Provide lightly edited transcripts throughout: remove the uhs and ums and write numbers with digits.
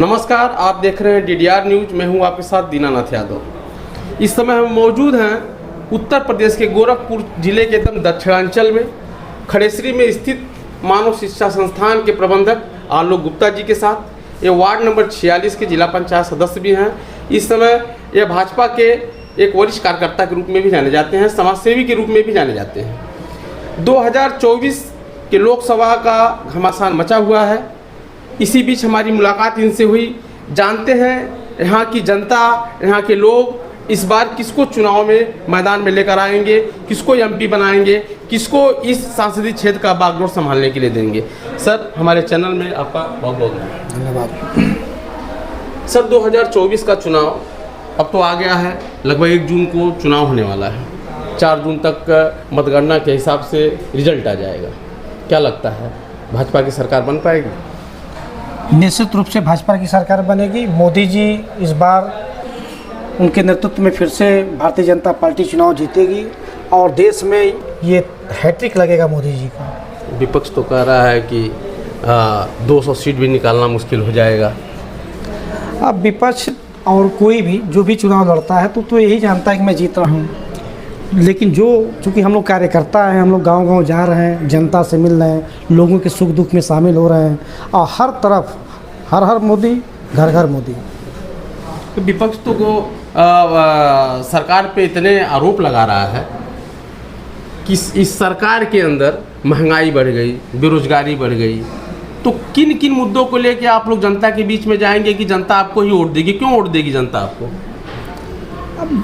नमस्कार, आप देख रहे हैं DDR न्यूज। मैं हूं आपके साथ दीनानाथ यादव। इस समय हम मौजूद हैं उत्तर प्रदेश के गोरखपुर जिले के एकदम दक्षिणांचल में खड़ेसरी में स्थित मानव शिक्षा संस्थान के प्रबंधक आलोक गुप्ता जी के साथ। ये वार्ड नंबर 46 के जिला पंचायत सदस्य भी हैं। इस समय ये भाजपा के एक वरिष्ठ कार्यकर्ता के रूप में भी जाने जाते हैं, समाजसेवी के रूप में भी जाने जाते हैं। 2024 के लोकसभा का घमासान मचा हुआ है। इसी बीच हमारी मुलाकात इनसे हुई। जानते हैं यहाँ की जनता, यहाँ के लोग इस बार किसको चुनाव में मैदान में लेकर आएंगे, किसको MP बनाएंगे, किसको इस संसदीय क्षेत्र का बागडोर संभालने के लिए देंगे। सर, हमारे चैनल में आपका बहुत बहुत धन्यवाद। सर, 2024 का चुनाव अब तो आ गया है। लगभग 1 जून को चुनाव होने वाला है। 4 जून तक मतगणना के हिसाब से रिजल्ट आ जाएगा। क्या लगता है, भाजपा की सरकार बन पाएगी? निश्चित रूप से भाजपा की सरकार बनेगी। मोदी जी इस बार उनके नेतृत्व में फिर से भारतीय जनता पार्टी चुनाव जीतेगी और देश में ये हैट्रिक लगेगा मोदी जी का। विपक्ष तो कह रहा है कि 200 सीट भी निकालना मुश्किल हो जाएगा। अब विपक्ष और कोई भी जो भी चुनाव लड़ता है तो यही जानता है कि मैं जीत रहा हूँ, लेकिन चूँकि हम लोग कार्यकर्ता हैं, हम लोग गांव-गांव जा रहे हैं, जनता से मिल रहे हैं, लोगों के सुख दुख में शामिल हो रहे हैं और हर तरफ हर मोदी, घर घर मोदी। तो विपक्ष तो सरकार पे इतने आरोप लगा रहा है कि इस सरकार के अंदर महंगाई बढ़ गई, बेरोजगारी बढ़ गई। तो किन किन मुद्दों को लेकर आप लोग जनता के बीच में जाएंगे कि जनता आपको ही वोट देगी? क्यों वोट देगी जनता आपको? अब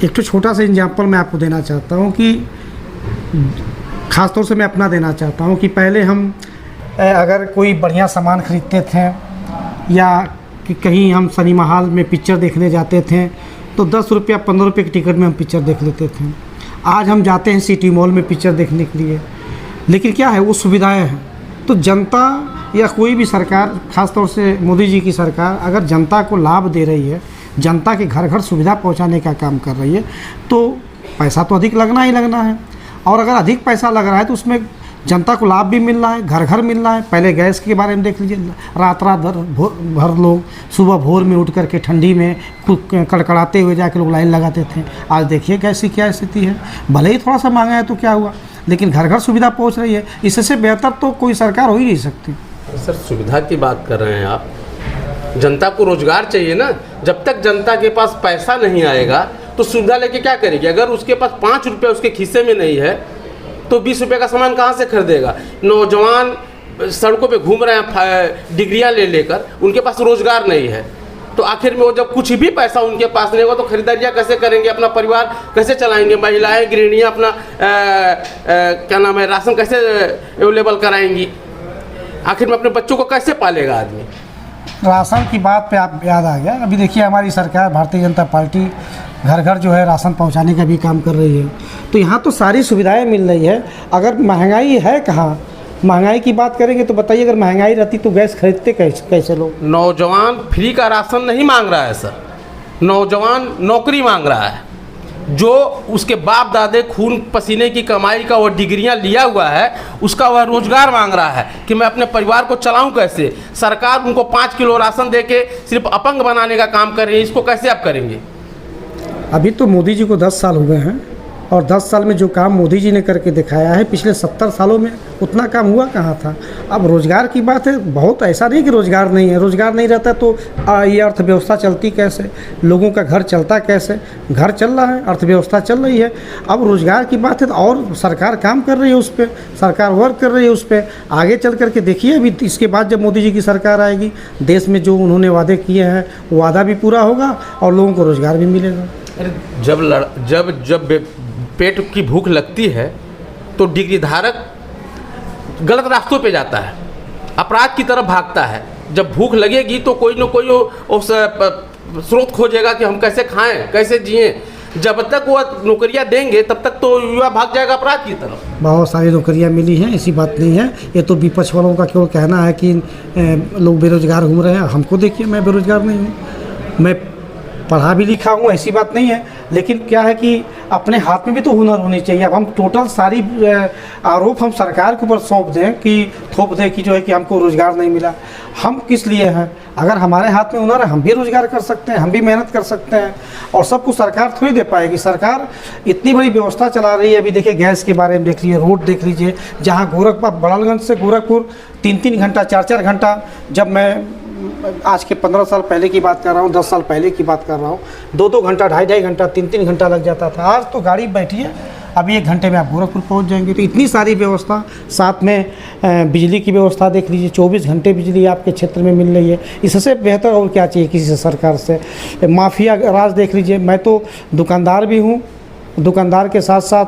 एक तो छोटा सा एग्जाम्पल मैं आपको देना चाहता हूँ कि ख़ास तौर से मैं अपना देना चाहता हूँ कि पहले हम अगर कोई बढ़िया सामान ख़रीदते थे या कि कहीं हम सिनेमा हॉल में पिक्चर देखने जाते थे तो 10 रुपया 15 रुपये की टिकट में हम पिक्चर देख लेते थे। आज हम जाते हैं सिटी मॉल में पिक्चर देखने के लिए, लेकिन क्या है, वो सुविधाएँ हैं। तो जनता या कोई भी सरकार, ख़ास तौर से मोदी जी की सरकार अगर जनता को लाभ दे रही है, जनता के घर घर सुविधा पहुंचाने का काम कर रही है, तो पैसा तो अधिक लगना ही लगना है। और अगर अधिक पैसा लग रहा है तो उसमें जनता को लाभ भी मिल रहा है, घर घर मिल रहा है। पहले गैस के बारे में देख लीजिए, रात भर लोग सुबह भोर में उठ करके ठंडी में कड़कड़ाते हुए जाके लोग लाइन लगाते थे। आज देखिए गैस की क्या स्थिति है। भले ही थोड़ा सा महंगा है तो क्या हुआ, लेकिन घर घर सुविधा पहुँच रही है। इससे बेहतर तो कोई सरकार हो ही नहीं सकती। सर, सुविधा की बात कर रहे हैं आप, जनता को रोजगार चाहिए ना। जब तक जनता के पास पैसा नहीं आएगा तो सुविधा लेके क्या करेगी? अगर उसके पास 5 रुपये उसके खीसे में नहीं है तो 20 रुपये का सामान कहाँ से खरीदेगा? नौजवान सड़कों पे घूम रहे हैं डिग्रियां ले लेकर, उनके पास रोजगार नहीं है। तो आखिर में वो जब कुछ भी पैसा उनके पास नहीं होगा तो खरीदारियाँ कैसे करेंगे? अपना परिवार कैसे चलाएंगे? महिलाएं, गृहिणियाँ अपना क्या नाम है, राशन कैसे अवेलेबल कराएंगी? आखिर में अपने बच्चों को कैसे पालेगा आदमी? राशन की बात पे आप याद आ गया। अभी देखिए हमारी सरकार भारतीय जनता पार्टी घर घर जो है राशन पहुंचाने का भी काम कर रही है। तो यहाँ तो सारी सुविधाएं मिल रही है। अगर महंगाई है कहाँ, महंगाई की बात करेंगे तो बताइए, अगर महंगाई रहती तो गैस खरीदते कैसे लोग? नौजवान फ्री का राशन नहीं मांग रहा है सर, नौजवान नौकरी मांग रहा है। जो उसके बाप दादे खून पसीने की कमाई का वो डिग्रियां लिया हुआ है, उसका वह रोजगार मांग रहा है कि मैं अपने परिवार को चलाऊं कैसे। सरकार उनको 5 किलो राशन देके सिर्फ अपंग बनाने का काम कर रही है। इसको कैसे आप करेंगे? अभी तो मोदी जी को 10 साल हुए हैं और 10 साल में जो काम मोदी जी ने करके दिखाया है, पिछले 70 सालों में उतना काम हुआ कहाँ था। अब रोज़गार की बात है, बहुत ऐसा नहीं कि रोज़गार नहीं है। रोज़गार नहीं रहता तो ये अर्थव्यवस्था चलती कैसे, लोगों का घर चलता कैसे? घर चल रहा है, अर्थव्यवस्था चल रही है। अब रोज़गार की बात है तो और सरकार काम कर रही है उस पर, सरकार वर्क कर रही है उस पर। आगे चल करके देखिए, अभी इसके बाद जब मोदी जी की सरकार आएगी, देश में जो उन्होंने वादे किए हैं वो वादा भी पूरा होगा और लोगों को रोज़गार भी मिलेगा। अरे जब पेट की भूख लगती है तो डिग्री धारक गलत रास्तों पे जाता है, अपराध की तरफ भागता है। जब भूख लगेगी तो कोई ना कोई उस स्रोत खोजेगा कि हम कैसे खाएं, कैसे जिएं। जब तक वो नौकरियां देंगे तब तक तो युवा भाग जाएगा अपराध की तरफ। बहुत सारी नौकरियां मिली हैं, ऐसी बात नहीं है। ये तो विपक्ष वालों का केवल कहना है कि लोग बेरोजगार घूम रहे हैं। हमको देखिए, मैं बेरोजगार नहीं हूँ, मैं पढ़ा भी लिखा हूँ, ऐसी बात नहीं है। लेकिन क्या है कि अपने हाथ में भी तो हुनर होनी चाहिए। अब हम टोटल सारी आरोप हम सरकार के ऊपर सौंप दें कि थोप दे कि जो है कि हमको रोज़गार नहीं मिला। हम किस लिए हैं? अगर हमारे हाथ में हुनर है हम भी रोज़गार कर सकते हैं, हम भी मेहनत कर सकते हैं, और सब कुछ सरकार थोड़ी दे पाएगी। सरकार इतनी बड़ी व्यवस्था चला रही है। अभी देखिए गैस के बारे में देख लीजिए, रोड देख लीजिए, जहाँ बड़ालगंज से गोरखपुर 3-3 घंटा 4-4 घंटा, जब मैं आज के 15 साल पहले की बात कर रहा हूँ, 10 साल पहले की बात कर रहा हूँ, 2-2 घंटा 2.5 घंटा 3-3 घंटा लग जाता था। आज तो गाड़ी बैठिए अभी 1 घंटे में आप गोरखपुर पहुँच जाएंगे। तो इतनी सारी व्यवस्था, साथ में बिजली की व्यवस्था देख लीजिए, 24 घंटे बिजली आपके क्षेत्र में मिल रही है। इससे बेहतर और क्या चाहिए किसी से सरकार से? माफिया राज देख लीजिए। मैं तो दुकानदार भी हूँ, दुकानदार के साथ साथ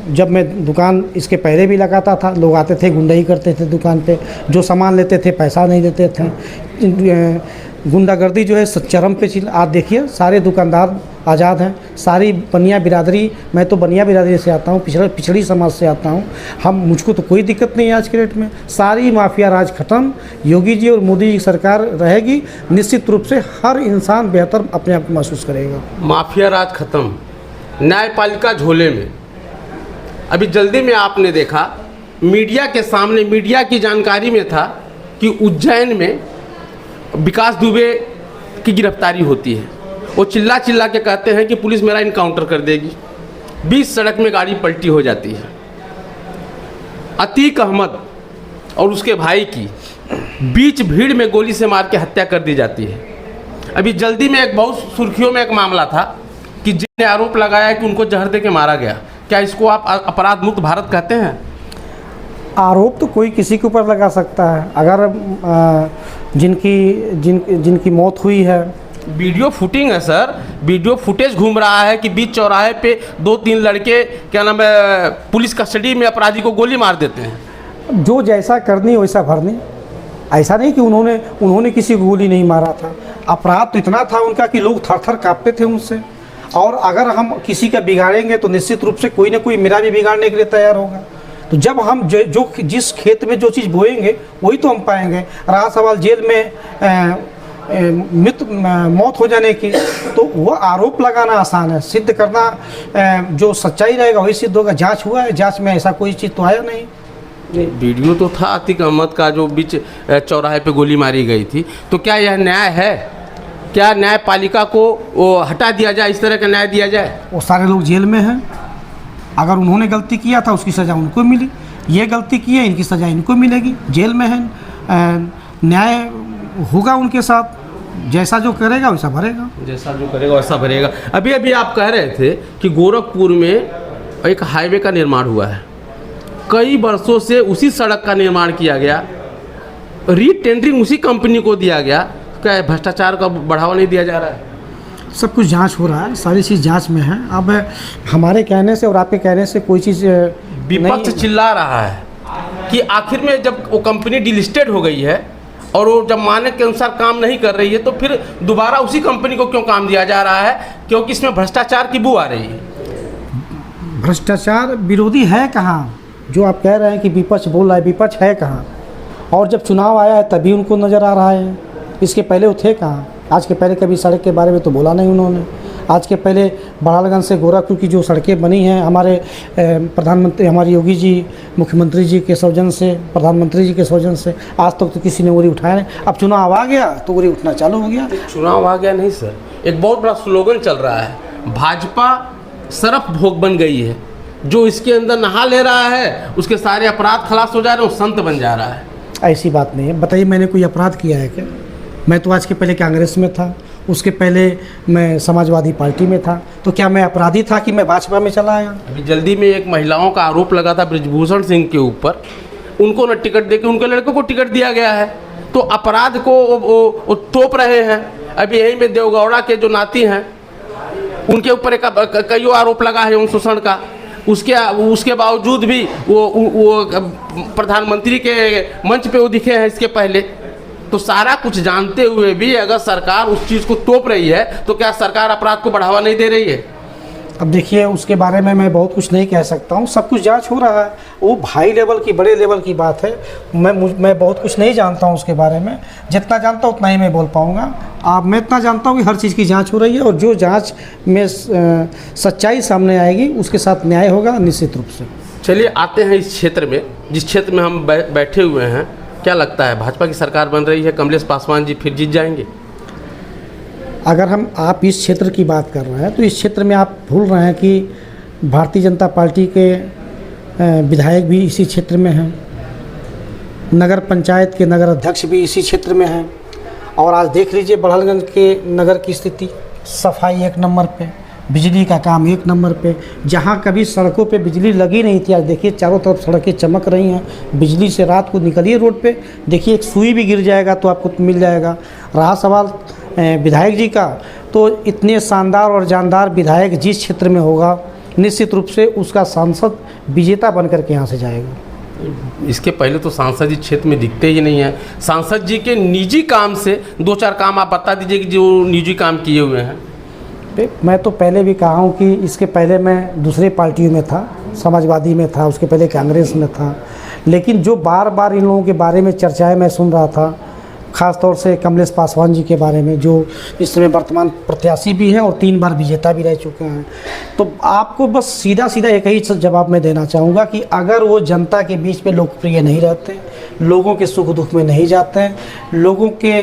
जब मैं दुकान इसके पहले भी लगाता था, लोग आते थे गुंडाई करते थे दुकान पे, जो सामान लेते थे पैसा नहीं देते थे। गुंडागर्दी जो है चरम पे चल। आज देखिए सारे दुकानदार आज़ाद हैं, सारी बनिया बिरादरी, मैं तो बनिया बिरादरी से आता हूँ, पिछड़ी समाज से आता हूँ। मुझको तो कोई दिक्कत नहीं है आज के डेट में। सारी माफिया राज खत्म। योगी जी और मोदी जी सरकार रहेगी, निश्चित रूप से हर इंसान बेहतर अपने आप को महसूस करेगा। माफिया राज खत्म, न्यायपालिका झोले में। अभी जल्दी में आपने देखा मीडिया के सामने, मीडिया की जानकारी में था कि उज्जैन में विकास दुबे की गिरफ्तारी होती है। वो चिल्ला चिल्ला के कहते हैं कि पुलिस मेरा इनकाउंटर कर देगी। 20 सड़क में गाड़ी पलटी हो जाती है। अतीक अहमद और उसके भाई की बीच भीड़ में गोली से मार के हत्या कर दी जाती है। अभी जल्दी में एक बहुत सुर्खियों में एक मामला था कि जिसने आरोप लगाया कि उनको जहर दे के मारा गया। क्या इसको आप अपराध मुक्त भारत कहते हैं? आरोप तो कोई किसी के ऊपर लगा सकता है। अगर जिनकी मौत हुई है, वीडियो फुटिंग है सर, वीडियो फुटेज घूम रहा है कि बीच चौराहे पे 2-3 लड़के क्या नाम है पुलिस कस्टडी में अपराधी को गोली मार देते हैं। जो जैसा करनी वैसा भरनी। ऐसा नहीं कि उन्होंने किसी को गोली नहीं मारा था। अपराध तो इतना था उनका कि लोग थर थर काँपते थे उनसे। और अगर हम किसी का बिगाड़ेंगे तो निश्चित रूप से कोई ना कोई मेरा भी बिगाड़ने के लिए तैयार होगा। तो जब हम जिस खेत में जो चीज़ बोएंगे वही तो हम पाएंगे। रहा सवाल जेल में मौत हो जाने की, तो वह आरोप लगाना आसान है, सिद्ध करना जो सच्चाई रहेगा वही सिद्ध होगा। जांच हुआ है, जांच में ऐसा कोई चीज़ तो आया नहीं। वीडियो तो था अतीक अहमद का जो बीच चौराहे पे गोली मारी गई थी। तो क्या यह न्याय है? क्या न्यायपालिका को वो हटा दिया जाए, इस तरह का न्याय दिया जाए? वो सारे लोग जेल में हैं। अगर उन्होंने गलती किया था उसकी सज़ा उनको मिली, ये गलती की है इनकी सज़ा इनको मिलेगी, जेल में है। न्याय होगा उनके साथ, जैसा जो करेगा वैसा भरेगा, जैसा जो करेगा वैसा भरेगा। अभी आप कह रहे थे कि गोरखपुर में एक हाईवे का निर्माण हुआ है, कई वर्षों से उसी सड़क का निर्माण किया गया, रीटेंडरिंग उसी कंपनी को दिया गया। क्या भ्रष्टाचार का बढ़ावा नहीं दिया जा रहा है? सब कुछ जांच हो रहा है, सारी चीज़ जांच में है। अब हमारे कहने से और आपके कहने से कोई चीज़ विपक्ष चिल्ला रहा है कि आखिर में जब वो कंपनी डिलिस्टेड हो गई है और वो जब मानक के अनुसार काम नहीं कर रही है तो फिर दोबारा उसी कंपनी को क्यों काम दिया जा रहा है? क्योंकि इसमें भ्रष्टाचार की बू आ रही है। भ्रष्टाचार विरोधी है कहाँ? जो आप कह रहे हैं कि विपक्ष बोल रहा है, विपक्ष है कहाँ? और जब चुनाव आया है तभी उनको नज़र आ रहा है, इसके पहले वो थे कहाँ? आज के पहले कभी सड़क के बारे में तो बोला नहीं उन्होंने। आज के पहले बड़ालगंज से गोरखपुर की जो सड़कें बनी हैं हमारे प्रधानमंत्री, हमारे योगी जी मुख्यमंत्री जी के सौजन से, प्रधानमंत्री जी के सौजन से, आज तक तो किसी ने उंगली उठाया नहीं। अब चुनाव आ गया तो उंगली उठना चालू हो गया। चुनाव आ गया नहीं सर, एक बहुत बड़ा स्लोगन चल रहा है, भाजपा सरफ भोग बन गई है। जो इसके अंदर नहा ले रहा है उसके सारे अपराध खलास हो जा रहे हैं, वो संत बन जा रहा है। ऐसी बात नहीं है। बताइए मैंने कोई अपराध किया है क्या? मैं तो आज के पहले कांग्रेस में था, उसके पहले मैं समाजवादी पार्टी में था, तो क्या मैं अपराधी था कि मैं भाजपा में चला आया? अभी जल्दी में एक महिलाओं का आरोप लगा था ब्रिजभूषण सिंह के ऊपर, उनको न टिकट देके उनके लड़के को टिकट दिया गया है। तो अपराध को वो तोप रहे हैं। अभी यही में देवगौड़ा के जो नाती हैं उनके ऊपर कई आरोप लगा है शोषण का, उसके बावजूद भी वो प्रधानमंत्री के मंच पे वो दिखे हैं इसके पहले। तो सारा कुछ जानते हुए भी अगर सरकार उस चीज़ को तोप रही है तो क्या सरकार अपराध को बढ़ावा नहीं दे रही है? अब देखिए उसके बारे में मैं बहुत कुछ नहीं कह सकता हूँ, सब कुछ जांच हो रहा है। वो हाई लेवल की, बड़े लेवल की बात है। मैं बहुत कुछ नहीं जानता हूँ उसके बारे में, जितना जानता हूँ उतना ही मैं बोल पाऊँगा। मैं इतना जानता हूँ कि हर चीज़ की जांच हो रही है और जो जांच में सच्चाई सामने आएगी उसके साथ न्याय होगा निश्चित रूप से। चलिए आते हैं इस क्षेत्र में, जिस क्षेत्र में हम बैठे हुए हैं। क्या लगता है भाजपा की सरकार बन रही है, कमलेश पासवान जी फिर जीत जाएंगे? अगर आप इस क्षेत्र की बात कर रहे हैं तो इस क्षेत्र में आप भूल रहे हैं कि भारतीय जनता पार्टी के विधायक भी इसी क्षेत्र में हैं, नगर पंचायत के नगर अध्यक्ष भी इसी क्षेत्र में हैं। और आज देख लीजिए बड़हलगंज के नगर की स्थिति, सफाई 1 नंबर पे, बिजली का काम 1 नंबर पे। जहाँ कभी सड़कों पे बिजली लगी नहीं थी, आज देखिए चारों तरफ सड़कें चमक रही हैं बिजली से। रात को निकलिए रोड पे, देखिए एक सुई भी गिर जाएगा तो आपको मिल जाएगा। रहा सवाल विधायक जी का, तो इतने शानदार और जानदार विधायक जिस क्षेत्र में होगा, निश्चित रूप से उसका सांसद विजेता बन करके यहाँ से जाएगा। इसके पहले तो सांसद जी क्षेत्र में दिखते ही नहीं हैं। सांसद जी के निजी काम से 2-4 काम आप बता दीजिए कि जो निजी काम किए हुए हैं। मैं तो पहले भी कहा हूँ कि इसके पहले मैं दूसरे पार्टियों में था, समाजवादी में था, उसके पहले कांग्रेस में था। लेकिन जो बार बार इन लोगों के बारे में चर्चाएं मैं सुन रहा था, ख़ास तौर से कमलेश पासवान जी के बारे में, जो इस समय वर्तमान प्रत्याशी भी हैं और 3 बार विजेता भी रह चुके हैं। तो आपको बस सीधा सीधा एक ही जवाब मैं देना चाहूँगा कि अगर वो जनता के बीच में लोकप्रिय नहीं रहते, लोगों के सुख दुख में नहीं जाते हैं, लोगों के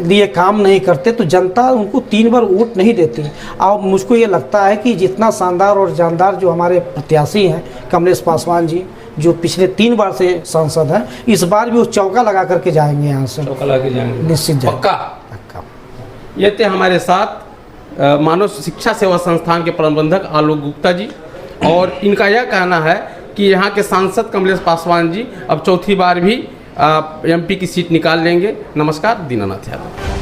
लिए काम नहीं करते, तो जनता उनको 3 बार वोट नहीं देती। और मुझको ये लगता है कि जितना शानदार और जानदार जो हमारे प्रत्याशी हैं कमलेश पासवान जी, जो पिछले 3 बार से सांसद हैं, इस बार भी वो चौका लगा करके जाएंगे, यहाँ से चौका लगा के जाएंगे निश्चित जाएंगे। पक्का। ये थे हमारे साथ मानव शिक्षा सेवा संस्थान के प्रबंधक आलोक गुप्ता जी, और इनका यह कहना है कि यहाँ के सांसद कमलेश पासवान जी अब चौथी बार भी एमपी की सीट निकाल लेंगे। नमस्कार, दीनानाथ यादव।